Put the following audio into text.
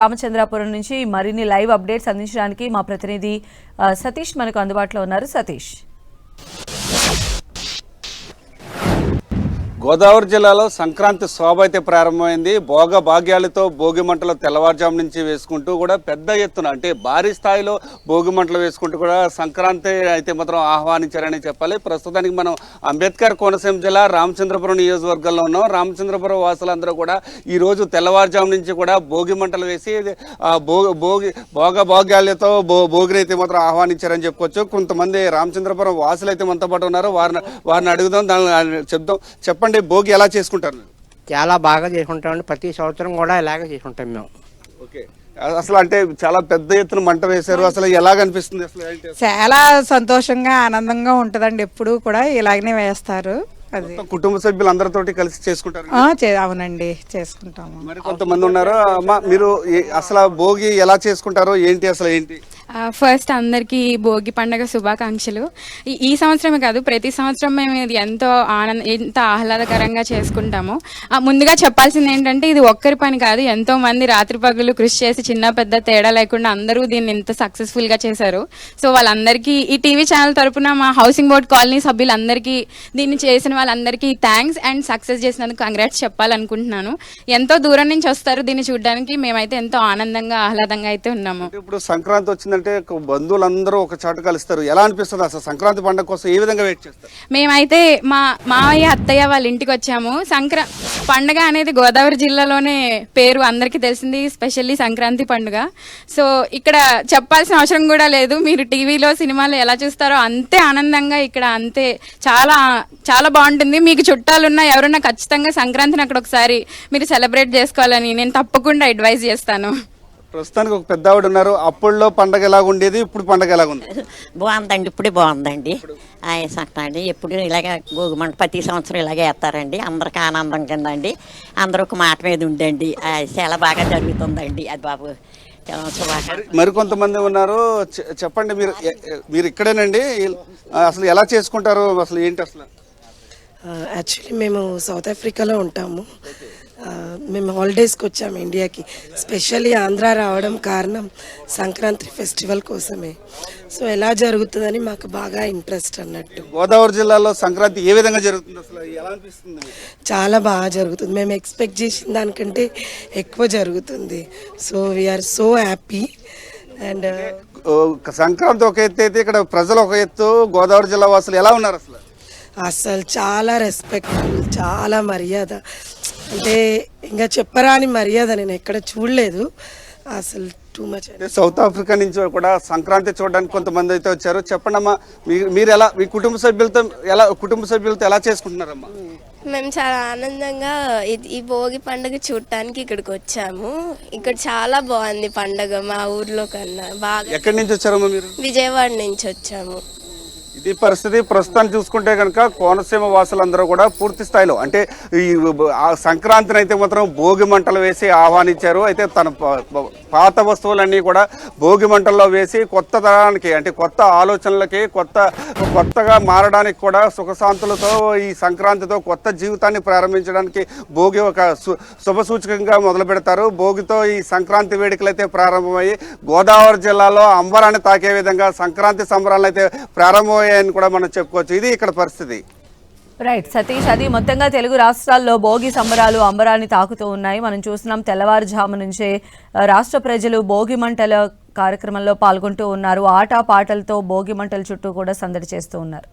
రామచంద్రాపురం నుంచి మరిన్ని live updates అందించడానికి మా ప్రతినిధి సతీష్ మనకు అందుబాటులో ఉన్నారు. సతీష్, గోదావరి జిల్లాలో సంక్రాంతి శోభ అయితే ప్రారంభమైంది. భోగ భాగ్యాలతో భోగి మంటలు తెల్లవారుజాము నుంచి వేసుకుంటూ కూడా పెద్ద ఎత్తున అంటే భారీ స్థాయిలో భోగి మంటలు వేసుకుంటూ కూడా సంక్రాంతి అయితే మాత్రం ఆహ్వానించారని చెప్పాలి. ప్రస్తుతానికి మనం అంబేద్కర్ కోనసీమ జిల్లా రామచంద్రపురం నియోజకవర్గంలో ఉన్నాం. రామచంద్రపురం వాసులందరూ కూడా ఈరోజు తెల్లవారుజాము నుంచి కూడా భోగి మంటలు వేసి భోగ భాగ్యాలతో భోగిని అయితే మాత్రం ఆహ్వానించారని చెప్పుకోవచ్చు. కొంతమంది రామచంద్రపురం వాసులు అయితే మనతో పాటు ఉన్నారు. వారిని అడుగుదాం, దాన్ని చెప్పండి, భోగి ఎలా చేసుకుంటారు? చాలా బాగా చేసుకుంటామండి. ప్రతి సంవత్సరం కూడా ఇలాగే చేసుకుంటాం మేము. ఓకే, అసలు అంటే చాలా పెద్ద ఎత్తున మంట వేశారు. అసలు ఎలాగ అనిపిస్తుంది? అసలు చాలా సంతోషంగా ఆనందంగా ఉంటదండి. ఎప్పుడు కూడా ఇలాగనే వేస్తారు. అది కుటుంబ సభ్యులు అందరితోటి కలిసి చేసుకుంటారు. అవునండి, చేసుకుంటాము. మరి కొంతమంది ఉన్నారు. అమ్మ, మీరు అసలు భోగి ఎలా చేసుకుంటారో ఏంటి, అసలు ఏంటి? ఫస్ట్ అందరికీ భోగి పండుగ శుభాకాంక్షలు. ఈ సంవత్సరమే కాదు, ప్రతి సంవత్సరం మేము ఇది ఎంత ఆహ్లాదకరంగా చేసుకుంటాము. ముందుగా చెప్పాల్సింది ఏంటంటే ఇది ఒక్కరి పని కాదు, ఎంతో మంది రాత్రి పగలు కృషి చేసి చిన్న పెద్ద తేడా లేకుండా అందరూ దీన్ని ఇంత సక్సెస్ఫుల్గా చేశారు. సో వాళ్ళందరికీ ఈ టీవీ ఛానల్ తరపున మా హౌసింగ్ బోర్డ్ కాలనీ సభ్యులందరికీ, దీన్ని చేసిన వాళ్ళందరికీ థ్యాంక్స్ అండ్ సక్సెస్ చేసినందుకు కంగ్రాట్స్ చెప్పాలనుకుంటున్నాను. ఎంతో దూరం నుంచి వస్తారు దీన్ని చూడడానికి. మేమైతే ఎంతో ఆనందంగా ఆహ్లాదంగా అయితే ఉన్నాము. ఇప్పుడు సంక్రాంతి వచ్చిందంటే బంధువులందరూ ఒక చాటు కలుస్తారు. ఎలా అనిపిస్తుంది అసలు? సంక్రాంతి పండుగ కోసం ఏ విధంగా వెయిట్ చేస్తారు? మేమైతే మా మావయ్య అత్తయ్య వాళ్ళ ఇంటికి వచ్చాము. పండుగ అనేది గోదావరి జిల్లాలోనే పేరు అందరికీ తెలిసింది, స్పెషల్లీ సంక్రాంతి పండుగ. సో ఇక్కడ చెప్పాల్సిన అవసరం కూడా లేదు. మీరు టీవీలో సినిమాలో ఎలా చూస్తారో అంతే ఆనందంగా ఇక్కడ అంతే చాలా చాలా బాగుంటుంది. మీకు చుట్టాలున్నా ఎవరున్నా ఖచ్చితంగా సంక్రాంతిని అక్కడ ఒకసారి మీరు సెలబ్రేట్ చేసుకోవాలని నేను తప్పకుండా అడ్వైజ్ చేస్తాను. ప్రస్తుతానికి ఒక పెద్ద ఆవిడ ఉన్నారు. అప్పుడులో పండగ ఎలాగ ఉండేది, ఇప్పుడు పండగ ఎలాగ ఉంది? బాగుందండి, ఇప్పుడే బాగుందండి. సంక్రాంతి ఎప్పుడు ఇలాగే భోగిమంట ప్రతి సంవత్సరం ఇలాగే వేస్తారండి. అందరికి ఆనందం కిందండి. అందరూ ఒక మాట మీద ఉండండి. చాలా బాగా జరుగుతుందండి. అది బాబు మరి కొంతమంది ఉన్నారు. చెప్పండి, మీరు ఇక్కడేనండి, అసలు ఎలా చేసుకుంటారు, అసలు ఏంటి అసలు? యాక్చువల్లీ మేము సౌత్ ఆఫ్రికాలో ఉంటాము. మేము హాలిడేస్కి వచ్చాము ఇండియాకి. స్పెషల్లీ ఆంధ్ర రావడం కారణం సంక్రాంతి ఫెస్టివల్ కోసమే. సో ఎలా జరుగుతుందని మాకు బాగా ఇంట్రెస్ట్ అన్నట్టు. గోదావరి జిల్లాలో సంక్రాంతి ఏ విధంగా జరుగుతుంది, అసలు ఎలా అనిపిస్తుంది? చాలా బాగా జరుగుతుంది. మేము ఎక్స్పెక్ట్ చేసిన దానికంటే ఎక్కువ జరుగుతుంది. So we're so happy. And Sankranti ఒక ఎత్తు అయితే ఇక్కడ ప్రజలు ఒక ఎత్తు. గోదావరి జిల్లా వాసులు ఎలా ఉన్నారు అసలు? అసలు చాలా రెస్పెక్ట్ఫుల్, చాలా మర్యాద. అంటే ఇంకా చెప్పరాని మర్యాద నేను ఎక్కడ చూడలేదు. అసలు టూ మచ్. సౌత్ ఆఫ్రికా నుంచి కూడా సంక్రాంతి చూడడానికి కొంతమంది అయితే వచ్చారు. చెప్పండి అమ్మా, మీరు ఎలా మీ కుటుంబ సభ్యులతో ఎలా చేసుకుంటున్నారమ్మా? మేము చాలా ఆనందంగా ఈ భోగి పండుగ చూడటానికి ఇక్కడికి వచ్చాము. ఇక్కడ చాలా బాగుంది పండుగ మా ఊర్లో కన్నా బాగా. ఎక్కడి నుంచి వచ్చారమ్మా మీరు? విజయవాడ నుంచి వచ్చాము. ఇది పరిస్థితి. ప్రస్తుతాన్ని చూసుకుంటే కనుక కోనసీమ వాసులందరూ కూడా పూర్తి స్థాయిలో అంటే ఈ సంక్రాంతిని అయితే మాత్రం భోగి మంటలు వేసి ఆహ్వానించారు. అయితే తన పాత వస్తువులన్నీ కూడా భోగి మంటల్లో వేసి కొత్త తరానికి అంటే కొత్త ఆలోచనలకి కొత్తగా మారడానికి కూడా సుఖశాంతులతో ఈ సంక్రాంతితో కొత్త జీవితాన్ని ప్రారంభించడానికి భోగి ఒక శుభ సూచకంగా మొదలు పెడతారు. భోగితో ఈ సంక్రాంతి వేడుకలు అయితే ప్రారంభమయ్యి గోదావరి జిల్లాలో అంబరాన్ని తాకే విధంగా సంక్రాంతి సంబరాలు అయితే ప్రారంభమయ్యాయని కూడా మనం చెప్పుకోవచ్చు. ఇది ఇక్కడ పరిస్థితి. రైట్ సతీష్, అది మొత్తంగా తెలుగు రాష్ట్రాల్లో భోగి సంబరాలు అంబరాన్ని తాకుతూ ఉన్నాయి. మనం చూస్తున్నాం తెల్లవారుజాము నుంచే రాష్ట్ర ప్రజలు భోగి మంటల కార్యక్రమంలో పాల్గొంటూ ఉన్నారు. ఆట పాటలతో భోగి మంటల చుట్టూ కూడా సందడి చేస్తూ ఉన్నారు.